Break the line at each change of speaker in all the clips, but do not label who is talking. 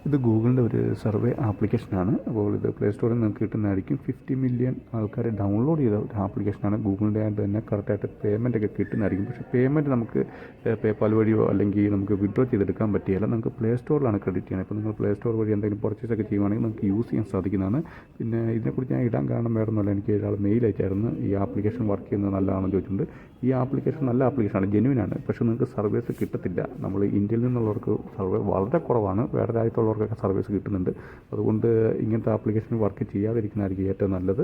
ഇത് ഗൂഗിളിൻ്റെ ഒരു സർവേ ആപ്ലിക്കേഷനാണ്. അപ്പോൾ ഇത് പ്ലേ സ്റ്റോറിൽ നിങ്ങൾക്ക് കിട്ടുന്നതായിരിക്കും. 50 മില്യൺ ആൾക്കാർ ഡൗൺലോഡ് ചെയ്ത ഒരു ആപ്ലിക്കേഷനാണ്. ഗൂഗിളിൻ്റെ ആയിട്ട് തന്നെ കറക്റ്റായിട്ട് പേയ്മെൻ്റ് ഒക്കെ കിട്ടുന്നതായിരിക്കും. പക്ഷേ പേയ്മെൻറ്റ് നമുക്ക് പേപ്പാൽ വഴിയോ അല്ലെങ്കിൽ നമുക്ക് വിഡ്രോ ചെയ്തെടുക്കാൻ പറ്റിയല്ല. നമുക്ക് പ്ലേ സ്റ്റോറിലാണ് ക്രെഡിറ്റ് ചെയ്യണം. ഇപ്പോൾ നിങ്ങൾ പ്ലേ സ്റ്റോർ വഴി എന്തെങ്കിലും പർച്ചേസ് ഒക്കെ ചെയ്യുവാണെങ്കിൽ നമുക്ക് യൂസ് ചെയ്യാൻ സാധിക്കുന്നതാണ്. പിന്നെ ഇതിനെക്കുറിച്ച് ഞാൻ ഇടാൻ കാരണം വേറെ ഒന്നുമല്ല, എനിക്ക് ഒരാൾ മെയിൽ അയച്ചായിരുന്നു ഈ ആപ്ലിക്കേഷൻ വർക്ക് ചെയ്യുന്നത് നല്ലതാണെന്ന് ചോദിച്ചിട്ടുണ്ട്. ഈ ആപ്ലിക്കേഷൻ നല്ല ആപ്ലിക്കേഷനാണ്, ജെന്യുവിനാണ്. പക്ഷേ നിങ്ങൾക്ക് സർവീസ് കിട്ടത്തില്ല. നമ്മൾ ഇന്ത്യയിൽ നിന്നുള്ളവർക്ക് സർവേ വളരെ കുറവാണ്. വേറെ രാജ്യത്തുള്ളവർക്കൊക്കെ സർവീസ് കിട്ടുന്നുണ്ട്. അതുകൊണ്ട് ഇങ്ങനത്തെ ആപ്ലിക്കേഷൻ വർക്ക് ചെയ്യാതിരിക്കുന്നതായിരിക്കും ഏറ്റവും നല്ലത്.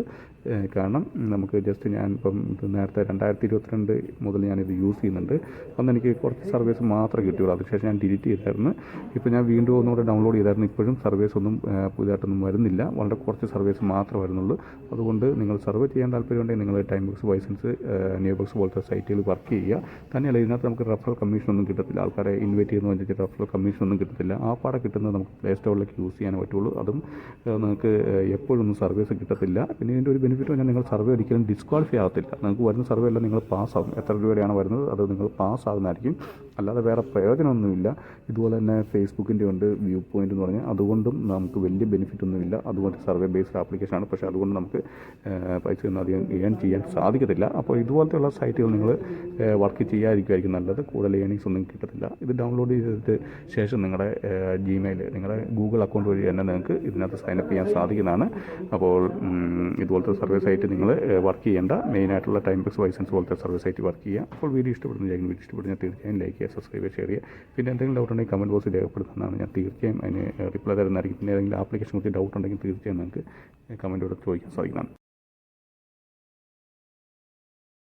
കാരണം നമുക്ക് ജസ്റ്റ് ഞാൻ ഇപ്പം നേരത്തെ 2022 മുതൽ ഞാനിത് യൂസ് ചെയ്യുന്നുണ്ട്. അന്ന് എനിക്ക് കുറച്ച് സർവീസ് മാത്രമേ കിട്ടിയുള്ളൂ. അതിനുശേഷം ഞാൻ ഡിലീറ്റ് ചെയ്തായിരുന്നു. ഇപ്പോൾ ഞാൻ വീണ്ടും ഒന്നുകൂടെ ഡൗൺലോഡ് ചെയ്തായിരുന്നു. ഇപ്പോഴും സർവീസ് ഒന്നും പുതിയതായിട്ടൊന്നും വരുന്നില്ല. വളരെ കുറച്ച് സർവീസ് മാത്രമേ വരുന്നുള്ളൂ. അതുകൊണ്ട് നിങ്ങൾ സർവേ ചെയ്യാൻ താല്പര്യമുണ്ടെങ്കിൽ നിങ്ങൾ ടൈം ബോക്സ്, ബൈസൻസ്, ന്യൂബോക്സ് പോലത്തെ സൈറ്റുകൾ വർക്ക് ചെയ്യുക. തന്നെയല്ല, ഇതിനകത്ത് നമുക്ക് റെഫറൽ കമ്മീഷനൊന്നും കിട്ടത്തില്ല. ആൾക്കാരെ ഇൻവൈറ്റ് ചെയ്യുന്ന വെച്ചിട്ട് റെഫറൽ കമ്മീഷനൊന്നും കിട്ടത്തില്ല. ആ പാടെ കിട്ടുന്നത് നമുക്ക് പ്ലേ സ്റ്റോറിലേക്ക് യൂസ് ചെയ്യാനേ പറ്റുള്ളൂ. അതും നിങ്ങൾക്ക് എപ്പോഴൊന്നും സർവീസ് കിട്ടത്തില്ല. പിന്നെ ഇതിൻ്റെ ഒരു ബെനിഫിറ്റ് പറഞ്ഞാൽ നിങ്ങൾ സർവേ ഒരിക്കലും ഡിസ്ക്വാളിഫൈ ആകത്തില്ല. നിങ്ങൾക്ക് വരുന്ന സർവേ എല്ലാം നിങ്ങൾ പാസ്സാകും. എത്ര രൂപയുടെയാണ് വരുന്നത് അത് നിങ്ങൾ പാസ്സാകുന്നതായിരിക്കും. അല്ലാതെ വേറെ പ്രയോജനമൊന്നുമില്ല. ഇതുപോലെ തന്നെ ഫേസ്ബുക്കിൻ്റെ ഉണ്ട് വ്യൂ പോയിൻ്റ് എന്ന് പറഞ്ഞാൽ, അതുകൊണ്ടും നമുക്ക് വലിയ ബെനിഫിറ്റ് ഒന്നുമില്ല. അതുപോലത്തെ സർവേ ബേസ്ഡ് ആപ്ലിക്കേഷനാണ്. പക്ഷേ അതുകൊണ്ട് നമുക്ക് പൈസ ഒന്നും അധികം ഏൺ ചെയ്യാൻ സാധിക്കത്തില്ല. അപ്പോൾ ഇതുപോലത്തെയുള്ള സൈറ്റുകൾ നിങ്ങൾ വർക്ക് ചെയ്യാതിരിക്കുമായിരിക്കും നല്ലത്. കൂടുതൽ ഏണിങ്സ് ഒന്നും കിട്ടത്തില്ല. ഇത് ഡൗൺലോഡ് ചെയ്തിട്ട് ശേഷം നിങ്ങളുടെ ജിമെയിൽ, നിങ്ങളുടെ ഗൂഗിൾ അക്കൗണ്ട് വഴി തന്നെ നിങ്ങൾക്ക് ഇതിനകത്ത് സൈനപ്പ് ചെയ്യാൻ സാധിക്കുന്നതാണ്. അപ്പോൾ ഇതുപോലത്തെ സർവേ സൈറ്റ് നിങ്ങൾ വർക്ക് ചെയ്യേണ്ട. മെയിനായിട്ടുള്ള ടൈം ബോക്സ്, ബൈസൻസ് പോലത്തെ സർവേ സൈറ്റ് വർക്ക് ചെയ്യുക. അപ്പോൾ വീഡിയോ ഇഷ്ടപ്പെടുന്ന തീർച്ചയായും ലൈക്ക് ചെയ്യുക, സബ്സ്ക്രൈബ് ചെയ്യുക, ഷെയർ ചെയ്യുക. പിന്നെ എന്തെങ്കിലും ഡൗട്ട് ഉണ്ടെങ്കിൽ കമൻറ്റ് ബോക്സിൽ രേഖപ്പെടുത്തുന്നതാണ്. ഞാൻ തീർച്ചയായും അതിന് റിപ്ലൈ തരുന്നതായിരിക്കും. പിന്നെ ഏതെങ്കിലും ആപ്ലിക്കേഷൻ കുറിച്ച് ഡൗട്ട് ഉണ്ടെങ്കിൽ തീർച്ചയായും നിങ്ങൾക്ക് കമൻറ്റോടെ ചോദിക്കാൻ സാധിക്കുന്നതാണ്.